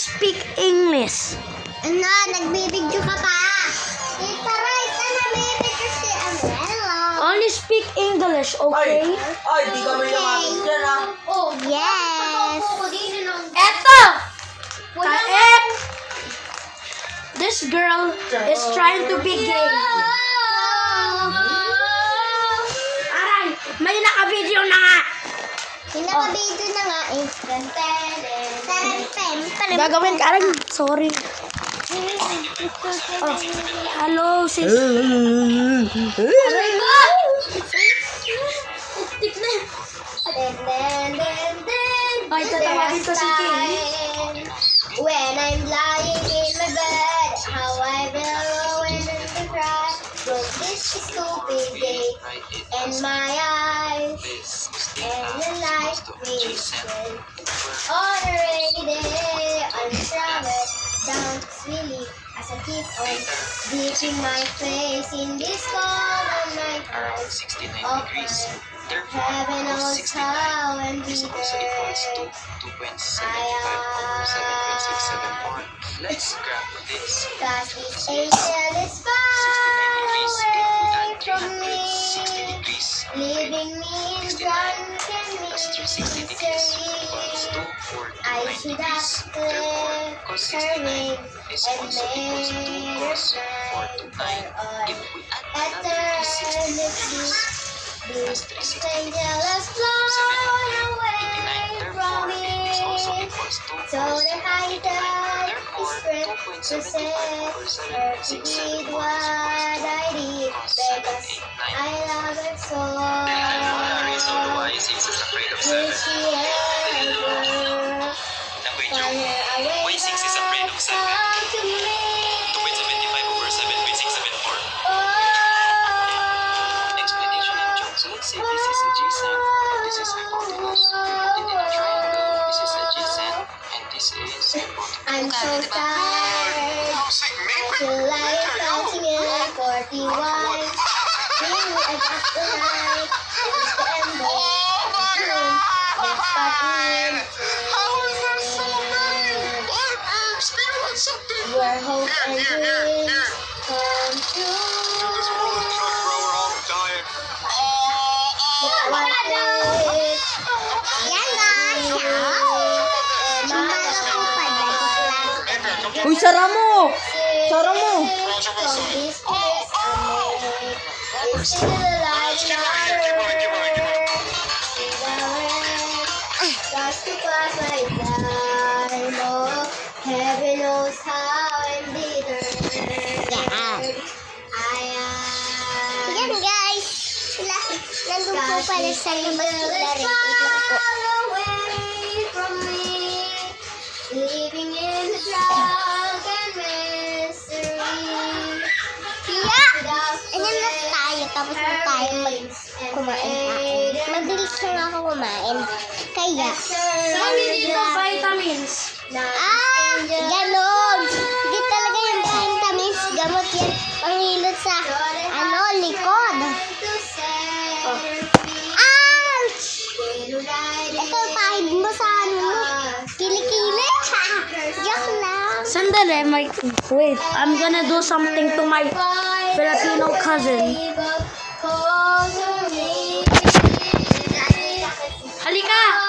speak English. Ano, nagbibidyo ka pa? Tita Rice, nagbibidyo si Umbrella. Only speak English, okay? Ay, di kami naman dyan ha. Oh, yes. Eto! Kaep! This girl is trying to be gay. Aray! May naka-video na nga! Pinaka-video na nga eh. Gagawin ka rin. Sorry. Oh. Hello, sis. Aray ba? Tik na. Ay, tatawagin ko si King. When I'm lying in my bed, how I will when I cry. But this is stupid day, and my eyes, and the night vision. On a rainy day, I'm traveling down to Swilly as I keep on dipping my face in this cold on my eyes. Of heaven knows how and bitter. Let's grab this. Cause this angel is far away from me, leaving me in drunken misery. I should have left her wings and made her fly for all eternity. This angel has flown away from me, so that I died is friend to set her to did what I did because I love her so. Will she ever find her away come to me? Let's say this is a G-Sen, this is hypotenuse, and in a triangle, this is a G-Sen, and this is hypotenuse. I'm so tired. I feel like dancing in a 41. Really, I got the night. It's the end of June. Let's start winning. Where hope and dreams come true. Uy, sara mo! Sara mo! Heaven knows how I'm bitter. Yan guys, nandun po pala sa labas sila rin. Living in the drunken misery. Kaya, ayan na tayo. Tapos na tayo kumain. Mabilis lang ako kumain. Kaya, Sabi dito, vitamins. ganon. Hindi talaga yung vitamins. Gamot yan. Panghilot sa, likod. Ouch! Ito, pahid mo sa mo. Kilikili. Joke lang. Sandali, wait. I'm gonna do something to my Filipino cousin. Halika!